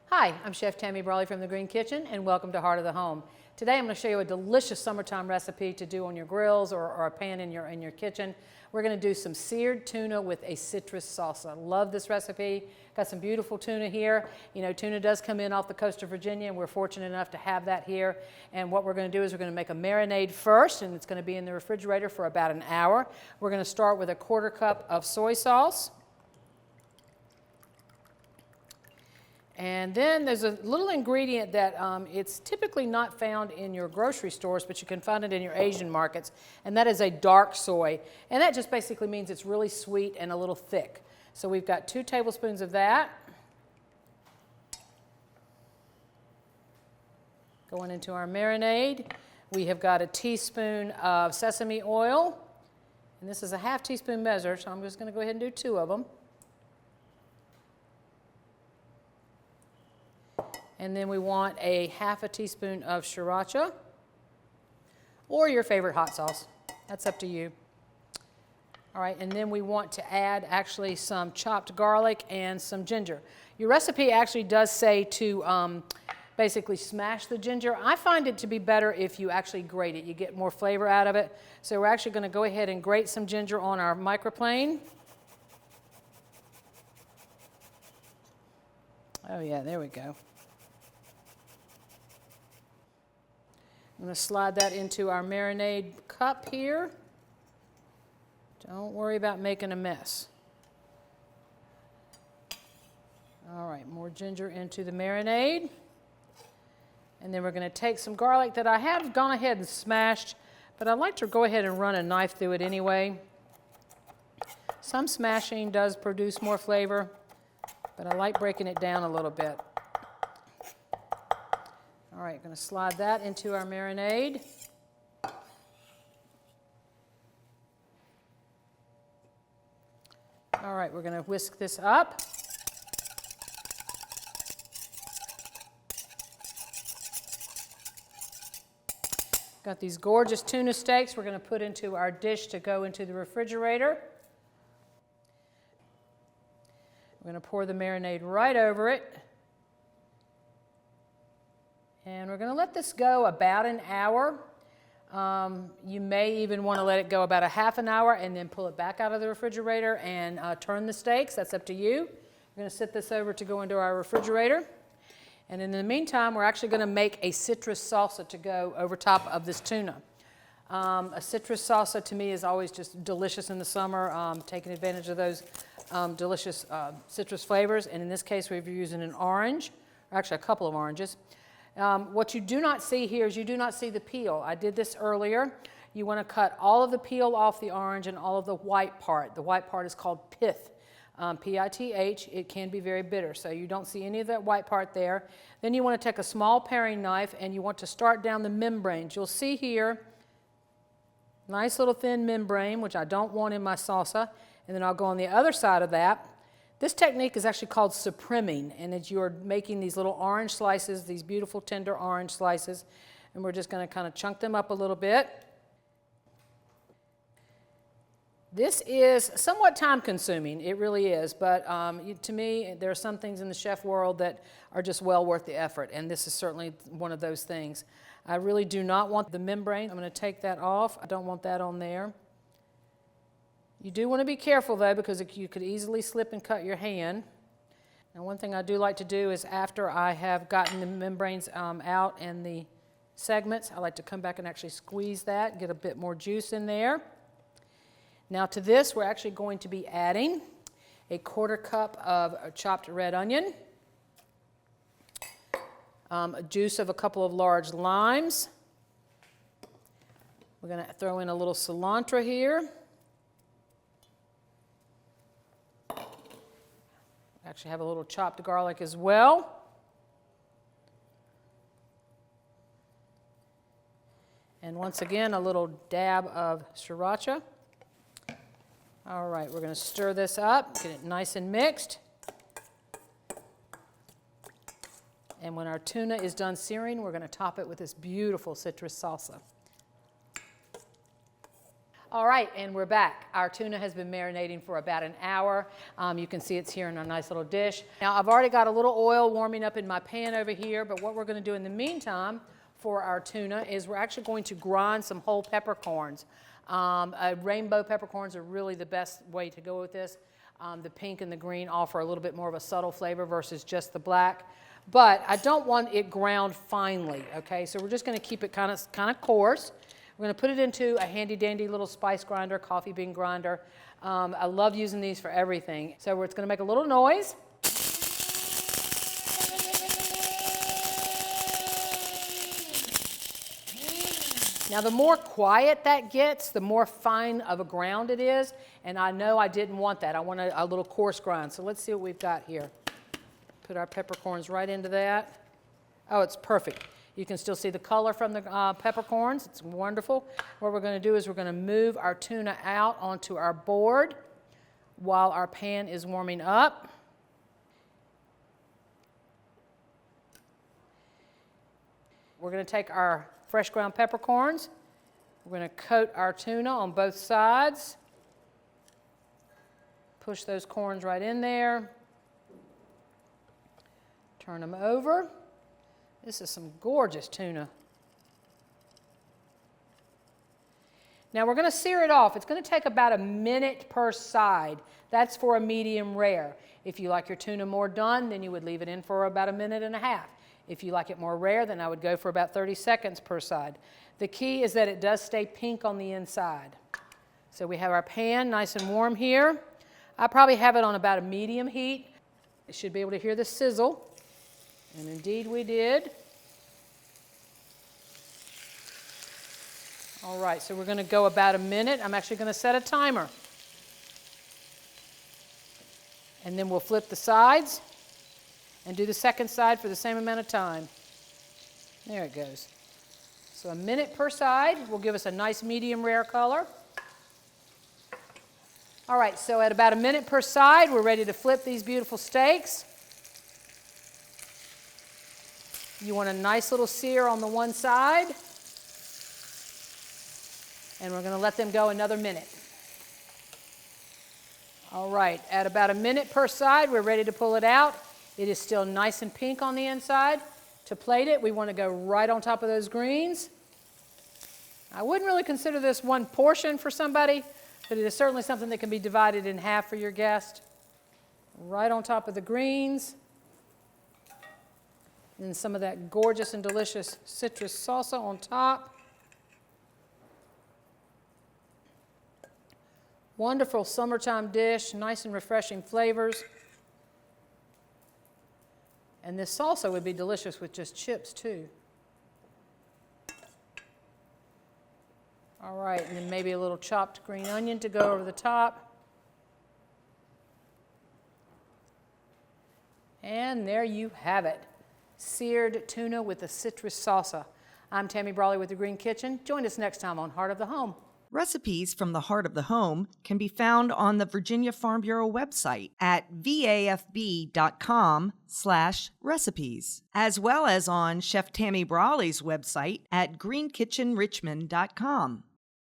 Hi, I'm Chef Tammy Brawley from the Green Kitchen, and welcome to Heart of the Home. Today I'm going to show you a delicious summertime recipe to do on your grills or a pan in your kitchen. We're going to do some seared tuna with a citrus salsa. Love this recipe. Got some beautiful tuna here. You know, tuna does come in off the coast of Virginia, and we're fortunate enough to have that here. And what we're going to do is we're going to make a marinade first, and it's going to be in the refrigerator for about an hour. We're going to start with a 1/4 cup of soy sauce. And then there's a little ingredient that it's typically not found in your grocery stores, but you can find it in your Asian markets, and that is a dark soy. And that just basically means it's really sweet and a little thick. So we've got 2 tablespoons of that going into our marinade. We have got a teaspoon of sesame oil, and this is a 1/2 teaspoon measure, so I'm just going to go ahead and do 2 of them. And then we want a 1/2 teaspoon of sriracha or your favorite hot sauce. That's up to you. All right, and then we want to add actually some chopped garlic and some ginger. Your recipe actually does say to basically smash the ginger. I find it to be better if you actually grate it. You get more flavor out of it. So we're actually going to go ahead and grate some ginger on our microplane. Oh yeah, there we go. I'm going to slide that into our marinade cup here. Don't worry about making a mess. All right, more ginger into the marinade. And then we're going to take some garlic that I have gone ahead and smashed, but I like to go ahead and run a knife through it anyway. Some smashing does produce more flavor, but I like breaking it down a little bit. All right, going to slide that into our marinade. All right, we're going to whisk this up. Got these gorgeous tuna steaks we're going to put into our dish to go into the refrigerator. We're going to pour the marinade right over it. And we're going to let this go about an hour. You may even want to let it go about a 1/2 hour and then pull it back out of the refrigerator and turn the steaks. That's up to you. We're going to sit this over to go into our refrigerator. And in the meantime, we're actually going to make a citrus salsa to go over top of this tuna. A citrus salsa to me is always just delicious in the summer, taking advantage of those delicious citrus flavors. And in this case, we're using an orange, or actually a couple of oranges. What you do not see here is you do not see the peel. I did this earlier. You want to cut all of the peel off the orange and all of the white part. The white part is called pith, P-I-T-H. It can be very bitter, so you don't see any of that white part there. Then you want to take a small paring knife and you want to start down the membranes. You'll see here, nice little thin membrane, which I don't want in my salsa. And then I'll go on the other side of that. This technique is actually called supreming, and it's you're making these little orange slices, these beautiful tender orange slices, and we're just going to kind of chunk them up a little bit. This is somewhat time consuming, it really is, but to me there are some things in the chef world that are just well worth the effort, and this is certainly one of those things. I really do not want the membrane. I'm going to take that off. I don't want that on there. You do want to be careful though, because you could easily slip and cut your hand. And one thing I do like to do is after I have gotten the membranes out and the segments, I like to come back and actually squeeze that, get a bit more juice in there. Now to this, we're actually going to be adding a 1/4 cup of chopped red onion, a juice of a couple of large limes. We're going to throw in a little cilantro here. Actually have a little chopped garlic as well. And once again, a little dab of sriracha. All right, we're going to stir this up, get it nice and mixed. And when our tuna is done searing, we're going to top it with this beautiful citrus salsa. All right, and we're back. Our tuna has been marinating for about an hour. You can see it's here in our nice little dish. Now, I've already got a little oil warming up in my pan over here, but what we're going to do in the meantime for our tuna is we're actually going to grind some whole peppercorns. Rainbow peppercorns are really the best way to go with this. The pink and the green offer a little bit more of a subtle flavor versus just the black. But I don't want it ground finely, okay? So we're just going to keep it kind of coarse. We're going to put it into a handy-dandy little spice grinder, coffee bean grinder. I love using these for everything. So it's going to make a little noise. Now, the more quiet that gets, the more fine of a ground it is. And I know I didn't want that. I want a little coarse grind. So let's see what we've got here. Put our peppercorns right into that. Oh, it's perfect. You can still see the color from the peppercorns. It's wonderful. What we're going to do is we're going to move our tuna out onto our board while our pan is warming up. We're going to take our fresh ground peppercorns. We're going to coat our tuna on both sides. Push those corns right in there. Turn them over. This is some gorgeous tuna. Now we're going to sear it off. It's going to take about a minute per side. That's for a medium rare. If you like your tuna more done, then you would leave it in for about a minute and a half. If you like it more rare, then I would go for about 30 seconds per side. The key is that it does stay pink on the inside. So we have our pan nice and warm here. I probably have it on about a medium heat. You should be able to hear the sizzle. And indeed we did. All right, so we're going to go about a minute. I'm actually going to set a timer. And then we'll flip the sides and do the second side for the same amount of time. There it goes. So a minute per side will give us a nice medium rare color. All right, so at about a minute per side, we're ready to flip these beautiful steaks. You want a nice little sear on the one side. And we're going to let them go another minute. All right, at about a minute per side, we're ready to pull it out. It is still nice and pink on the inside. To plate it, we want to go right on top of those greens. I wouldn't really consider this one portion for somebody, but it is certainly something that can be divided in half for your guest. Right on top of the greens. And some of that gorgeous and delicious citrus salsa on top. Wonderful summertime dish, nice and refreshing flavors. And this salsa would be delicious with just chips too. All right, and then maybe a little chopped green onion to go over the top. And there you have it. Seared tuna with a citrus salsa. I'm Tammy Brawley with The Green Kitchen. Join us next time on Heart of the Home. Recipes from the Heart of the Home can be found on the Virginia Farm Bureau website at vafb.com/recipes, as well as on Chef Tammy Brawley's website at greenkitchenrichmond.com.